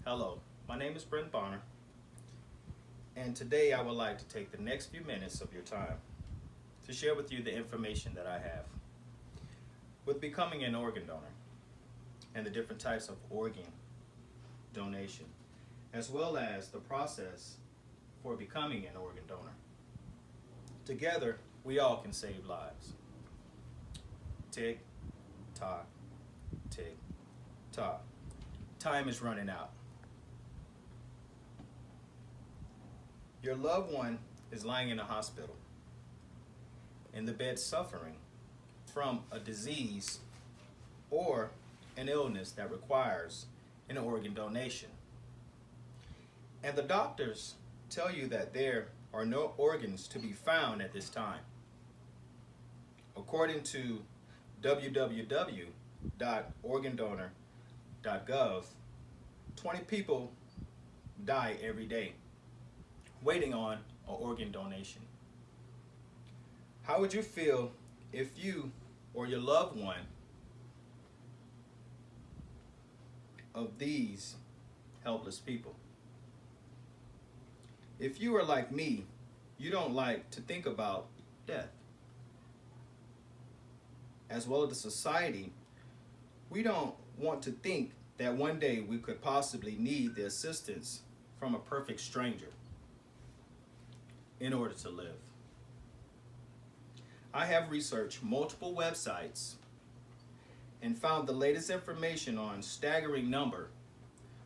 Hello, my name is Brent Bonner, and today I would like to take the next few minutes of your time to share with you the information that I have with becoming an organ donor and the different types of organ donation, as well as the process for becoming an organ donor. Together, we all can save lives. Tick, tock, tick, tock. Time is running out. Your loved one is lying in a hospital, in the bed suffering from a disease or an illness that requires an organ donation. And the doctors tell you that there are no organs to be found at this time. According to www.organdonor.gov, 20 people die every day waiting on an organ donation. How would you feel if you or your loved one of these helpless people? If you are like me, you don't like to think about death. As well as the society, we don't want to think that one day we could possibly need the assistance from a perfect stranger in order to live. I have researched multiple websites and found the latest information on staggering number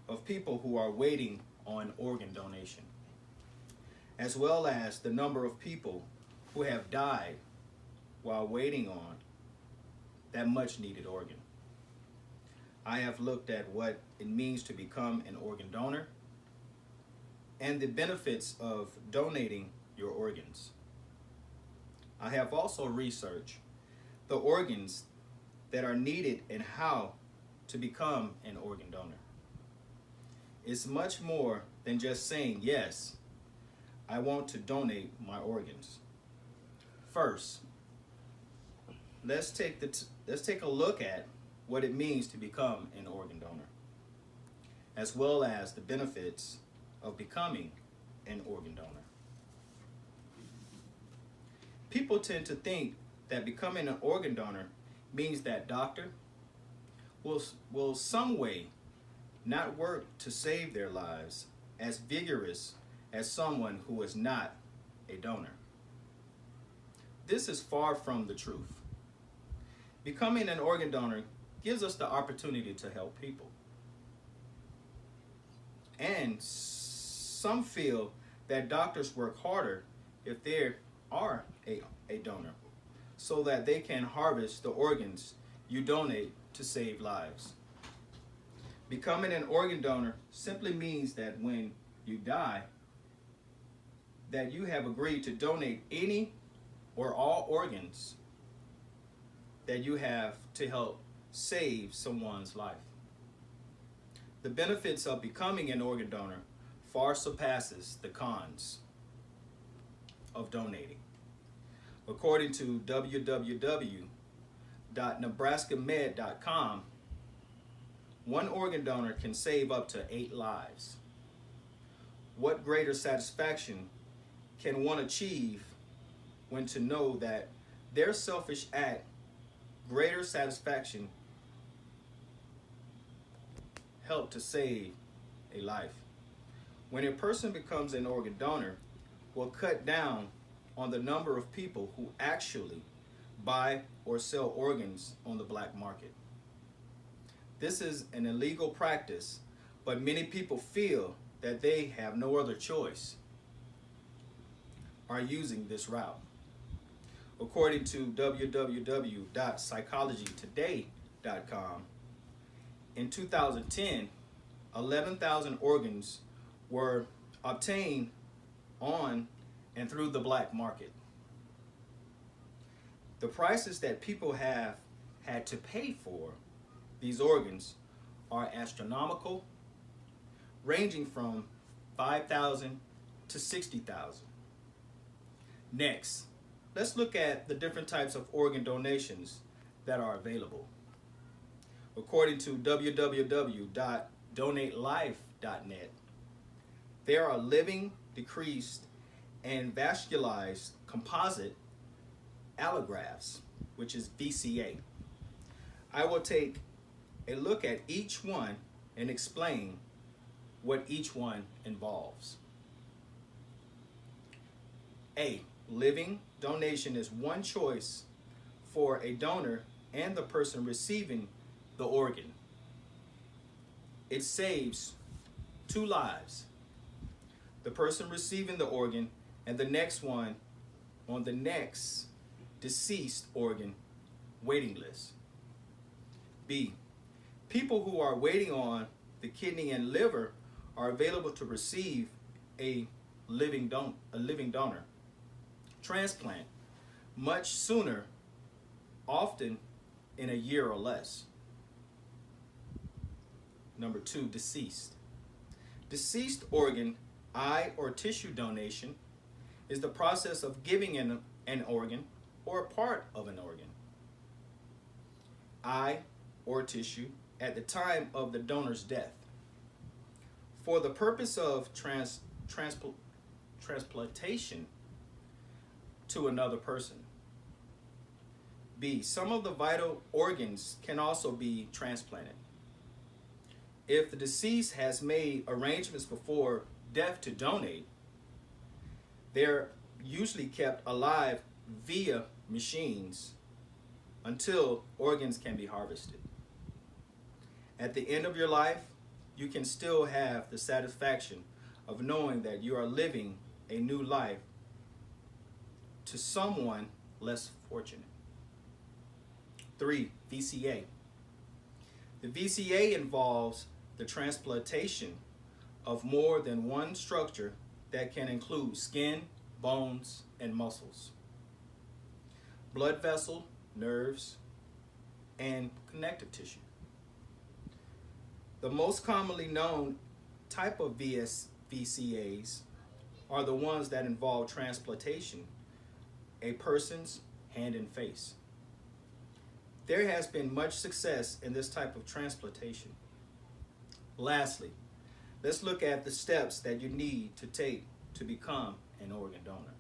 of people who are waiting on organ donation, as well as the number of people who have died while waiting on that much needed organ. I have looked at what it means to become an organ donor and the benefits of donating your organs. I have also researched the organs that are needed and how to become an organ donor. It's much more than just saying, yes, I want to donate my organs. First, let's take a look at what it means to become an organ donor, as well as the benefits of becoming an organ donor. People tend to think that becoming an organ donor means that doctor will some way not work to save their lives as vigorous as someone who is not a donor. This is far from the truth. Becoming an organ donor gives us the opportunity to help people. And some feel that doctors work harder if they are a donor, so that they can harvest the organs you donate to save lives. Becoming an organ donor simply means that when you die, that you have agreed to donate any or all organs that you have to help save someone's life. The benefits of becoming an organ donor far surpasses the cons of donating. According to www.nebraskamed.com, one organ donor can save up to 8 lives. What greater satisfaction can one achieve when to know that their selfish act, greater satisfaction, helped to save a life? When a person becomes an organ donor, will cut down on the number of people who actually buy or sell organs on the black market. This is an illegal practice, but many people feel that they have no other choice, are using this route. According to www.psychologytoday.com, in 2010, 11,000 organs were obtained on and through the black market. The prices that people have had to pay for these organs are astronomical, ranging from $5,000 to $60,000. Next, let's look at the different types of organ donations that are available. According to www donatelife.net, there are living, decreased, and vascularized composite allografts, which is VCA. I will take a look at each one and explain what each one involves. A living donation is one choice for a donor and the person receiving the organ. It saves 2 lives. The person receiving the organ and the next one on the next deceased organ waiting list. B, people who are waiting on the kidney and liver are available to receive a living donor transplant much sooner, often in a year or less. Number 2, deceased. Deceased organ, eye, or tissue donation is the process of giving an organ or a part of an organ, eye, or tissue at the time of the donor's death for the purpose of transplantation to another person. B, some of the vital organs can also be transplanted. If the deceased has made arrangements before death to donate, they're usually kept alive via machines until organs can be harvested. At the end of your life, you can still have the satisfaction of knowing that you are living a new life to someone less fortunate. 3, VCA. The VCA involves the transplantation of more than one structure that can include skin, bones, and muscles, blood vessel, nerves, and connective tissue. The most commonly known type of VCAs are the ones that involve transplantation a person's hand and face. There has been much success in this type of transplantation. Lastly, let's look at the steps that you need to take to become an organ donor.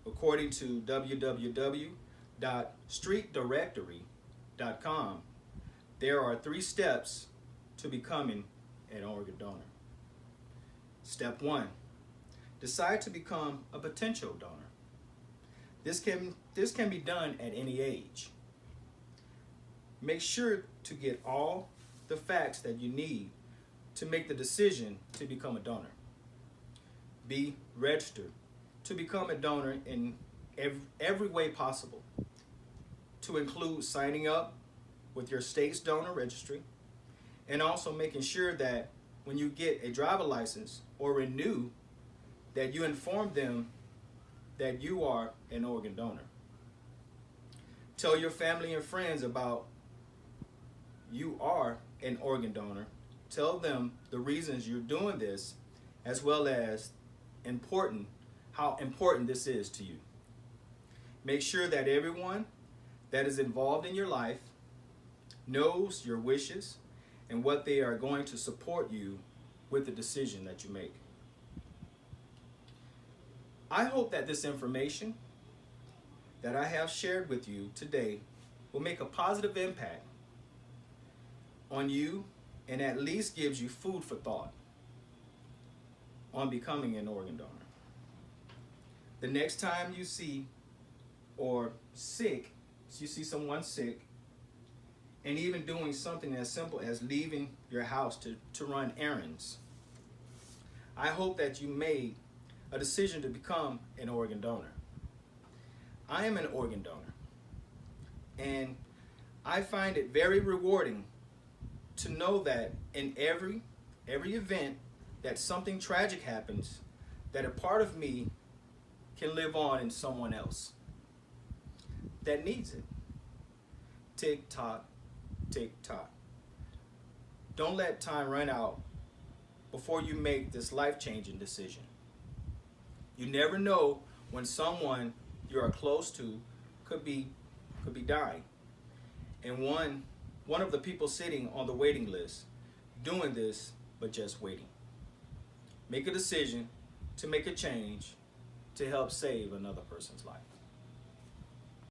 According to www.streetdirectory.com, there are 3 steps to becoming an organ donor. Step 1, decide to become a potential donor. This can be done at any age. Make sure to get all the facts that you need to make the decision to become a donor. B, register to become a donor in every way possible, to include signing up with your state's donor registry and also making sure that when you get a driver license or renew, that you inform them that you are an organ donor. Tell your family and friends about you are an organ donor. Tell them the reasons you're doing this, as well as how important this is to you. Make sure that everyone that is involved in your life knows your wishes and what they are going to support you with the decision that you make. I hope that this information that I have shared with you today will make a positive impact on you and at least gives you food for thought on becoming an organ donor. The next time you see someone sick, and even doing something as simple as leaving your house to run errands, I hope that you made a decision to become an organ donor. I am an organ donor, and I find it very rewarding to know that in every event that something tragic happens, that a part of me can live on in someone else that needs it. Tick tock, tick tock. Don't let time run out before you make this life-changing decision. You never know when someone you are close to could be dying. And one of the people sitting on the waiting list doing this, but just waiting. Make a decision to make a change to help save another person's life.